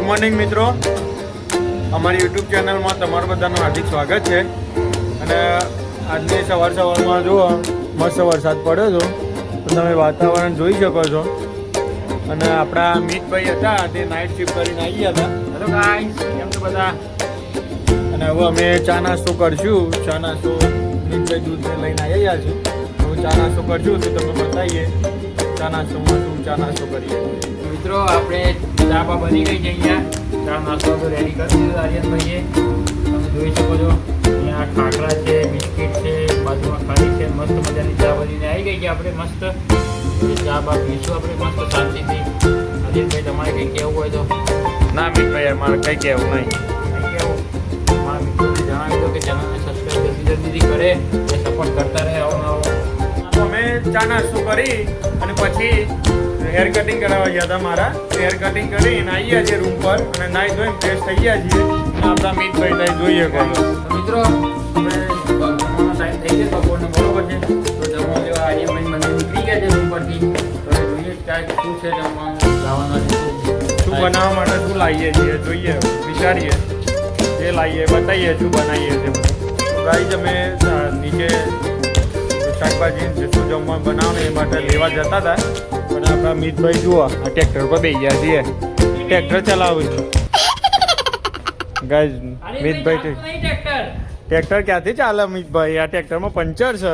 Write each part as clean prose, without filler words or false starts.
Morning મિત્રો, અમારી YouTube ચેનલમાં તમારું બધાનું હાર્દિક સ્વાગત છે. અને આજની સવારમાં જુઓ મસ્ત વરસાદ પડ્યો હતો, તો તમે વાતાવરણ જોઈ શકો છો. અને આપણા મિતભાઈ હતા તે નાઇટ શિફ્ટ કરીને આવી ગયા હતા. હેલો ગાઈસ, કેમ છો બધા? અને હવે અમે ચા નાસ્તો કરશું. ચા નાસ્તો મિતભાઈ દૂધ લઈને આવ્યા છે. હવે ચા નાસ્તો કરશું તો તમે બતાવીએ ચા નાસ્તોમાં શું ચા નાસ્તો કરીએ. મિત્રો આપણે ચા બની ગઈ છે. અહીંયા ચા નાસ્તો રેડી કરી દીધો આર્યનભાઈએ. તમે જોઈ શકો છો અહીંયા ખાખરા છે, બિસ્કિટ છે, બાજુમાં ખારી છે. મસ્ત મજાની ચા બનીને આવી ગઈ છે. આપણે મસ્ત ચા પીશું આપણે મસ્ત શાંતિથી. આર્યનભાઈ તમારે કંઈ કહેવું હોય તો? ના મિતભાઈ, અમારે કંઈ કહેવું નહીં. કંઈ કહેવું મારા મિત્રોને જણાવી દો કે ચેનલને સબસ્ક્રાઈબ જલ્દી કરે અને સપોર્ટ કરતા રહે. આવો અમે ચા નાસ્તો કરી અને પછી હેર કટિંગ કરાવવા ગયા હતા. મારા હેર કટિંગ કરીને આવી ગયા છીએ રૂમ પર અને નાઈ ધોઈને ફ્રેશ થઈ ગયા છીએ. આપણા મિતભાઈ ત્યાં જોઈએ કહ્યું. મિત્રો હવે જમવાનો ટાઈમ થઈ ગયો બપોરનો, બરોબર છે. તો જમવા લેવા આર્યનભાઈ મને નીકળી ગયા છે રૂમ પરથી. તો જોઈએ ક્યાંક શું છે જમવાનું લાવવાનું છે, શું બનાવવા માટે શું લાવીએ છીએ જોઈએ, વિચારીએ જે લાવીએ બતાવીએ શું બનાવીએ છીએ. ગાઈઝ અમે નીચે શાકભાજી શું જમવાનું બનાવવાનું એ માટે લેવા જતા હતા. પણ આપણા મિતભાઈ જુઓ આ ટ્રેક્ટર પર બેસી ગયા છીએ. ટ્રેક્ટર ચલાવું છું ગાઈઝ. મિતભાઈ ટ્રેક્ટર ક્યાંથી ચાલે મિતભાઈ? આ ટ્રેક્ટરમાં પંચર છે.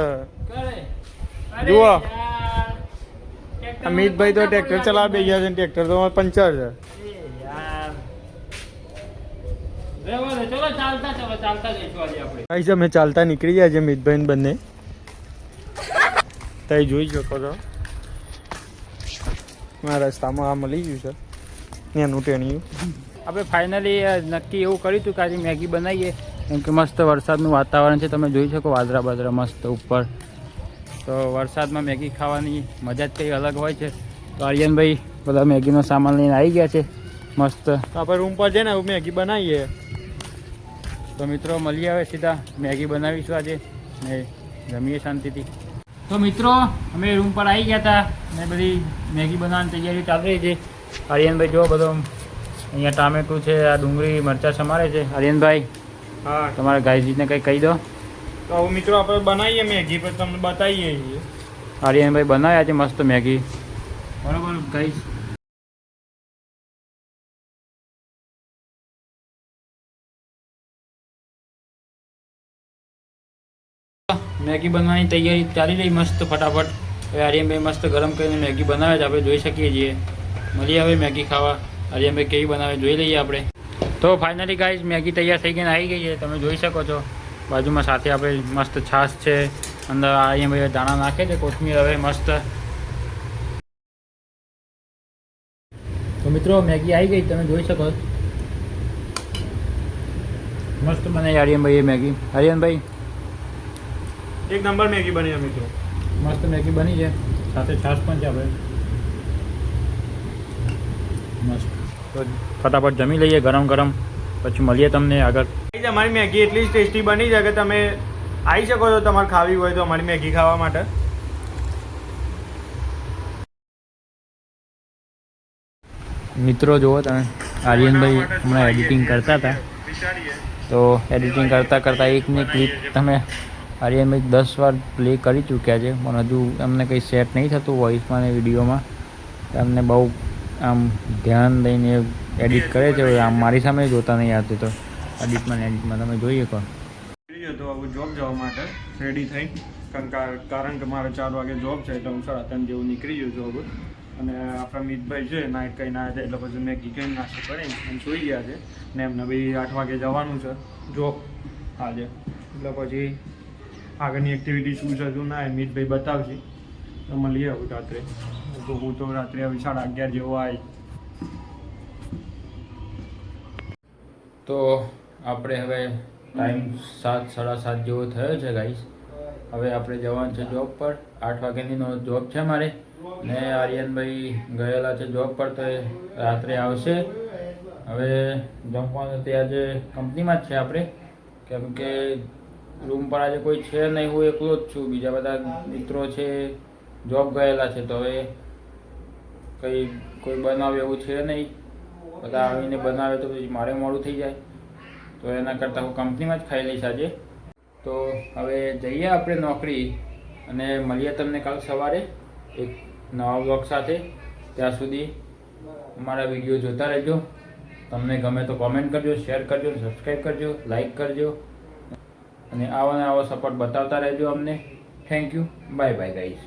જુઓ મિતભાઈ તો ટ્રેક્ટર ચલાવવા બેસી ગયા છે, ટ્રેક્ટર તો પંચર છે. ગાઈઝ અમે ચાલતા નીકળી ગયા છે મિતભાઈ બંને. ત્યાં જોઈ શકો છો મારા રસ્તામાં આ મળી ગયું છે એનું ટેણિયું. આપણે ફાઇનલી નક્કી એવું કર્યું હતું કે આજે મેગી બનાવીએ, કેમ કે મસ્ત વરસાદનું વાતાવરણ છે. તમે જોઈ શકો વાદળા બાદળા મસ્ત ઉપર. તો વરસાદમાં મેગી ખાવાની મજા જ કંઈ અલગ હોય છે. તો આર્યનભાઈ બધા મેગીનો સામાન લઈને આવી ગયા છે મસ્ત. તો આપણે રૂમ પર જઈને મેગી બનાવીએ. તો મિત્રો મળીએ હવે સીધા મેગી બનાવીશું આજે ને જમીએ શાંતિથી. તો મિત્રો અમે રૂમ પર આવી ગયા હતા ને બધી મેગી બનાવવાની તૈયારી ચાલી રહી છે. આર્યનભાઈ જો બધો અહીંયા ટામેટું છે, આ ડુંગળી મરચાં સમારે છે. આર્યનભાઈ હા, તમારા ગાયજીને કંઈ કહી દો. તો હવે મિત્રો આપણે બનાવીએ મેગી પછી તમને બતાવીએ છીએ. આર્યનભાઈ બનાવ્યા છે મસ્ત મેગી, બરોબર ગાઈસ. મેગી બનવાની તૈયારી ચાલી રહી મસ્ત ફટાફટ. હવે આર્યનભાઈ મસ્ત ગરમ કરીને મેગી બનાવે છે, આપણે જોઈ શકીએ છીએ. મળીએ હવે મેગી ખાવા. આર્યનભાઈ કેવી બનાવે જોઈ લઈએ આપણે. તો ફાઇનલી ગાઈઝ મેગી તૈયાર થઈ ગઈને આવી ગઈ છે, તમે જોઈ શકો છો. બાજુમાં સાથે આપણે મસ્ત છાશ છે, અંદર આર્યનભાઈ દાણા નાખે છે, કોથમીર. હવે મસ્ત. તો મિત્રો મેગી આવી ગઈ, તમે જોઈ શકો. મસ્ત બનાવી આર્યનભાઈ મેગી. આર્યનભાઈ એક નંબર મેગી બની મિત્રો. મસ્ત મેગી બની છે, સાથે છાશ પણ છે આપણે. મસ્ત. તો ફટાફટ જમી લઈએ ગરમ ગરમ, પછી મળીએ તમને આગળ. અમારી મેગી એટલી જ ટેસ્ટી બની છે કે તમે આવી શકો છો તમારે ખાવી હોય તો અમારી મેગી ખાવા માટે. મિત્રો જુઓ તમે, આર્યનભાઈ હમણાં એડિટિંગ કરતા હતા. તો એડિટિંગ કરતાં કરતાં એકની ક્લિપ તમે આર્યનભાઈ 10 વાર પ્લે કરી ચૂક્યા છે, પણ હજુ એમને કંઈ સેટ નહીં થતું વોઇસમાં ને વિડીયોમાં. એમને બહુ આમ ધ્યાન દઈને એડિટ કરે છે. આમ મારી સામે જોતા નહીં આવતું. તો એડિટમાં તમે જોઈએ કોણ તો આવું જોબ જવા માટે રેડી થઈ, કારણ કે મારે 4 વાગે જોબ છે એટલે હું 3:30 જેવું નીકળી ગયો જોબ. અને આપણા મિતભાઈ છે નાઇટ કહીને આવ્યા હતા એટલે પછી મેગી કઈ નાસ્તો કરી અને સુઈ ગયા છે ને એમને બી 8 વાગે જવાનું છે જોબ આજે. એટલે પછી આગળની એક્ટિવિટી શું છે શું ના એ મિતભાઈ બતાવશે. તો મળીએ આવું રાત્રે. તો હું તો રાત્રે હવે 11:30 જેવો આવી. તો આપણે હવે ટાઈમ 7:30 જેવો થયો છે ગાઈસ. હવે આપણે જવાનું છે જોબ પર. 8 વાગ્યાની જોબ છે મારે ને આર્યનભાઈ ગયેલા છે જોબ પર, તો એ રાત્રે આવશે. હવે જમવાનું તે આજે કંપનીમાં જ છે આપણે, કેમ કે રૂમ પર આજે કોઈ છે નહીં, હું એકલો જ છું. બીજા બધા મિત્રો છે જોબ ગયેલા છે, તો હવે કંઈ કોઈ બનાવે એવું છે નહીં. બધા આવીને બનાવે તો પછી મારે મોડું થઈ જાય, તો એના કરતાં હું કંપનીમાં જ ખાઈ લઈશ આજે. તો હવે જઈએ આપણે નોકરી અને મળીએ તમને કાલ સવારે એક નવા બ્લોગ સાથે. ત્યાં સુધી અમારા વિડીયો જોતા રહેજો. તમને ગમે તો કોમેન્ટ કરજો, શેર કરજો, સબસ્ક્રાઈબ કરજો, લાઈક કરજો અને આવો ને આવો સપોર્ટ બતાવતા રહેજો અમને. Thank you. Bye bye guys.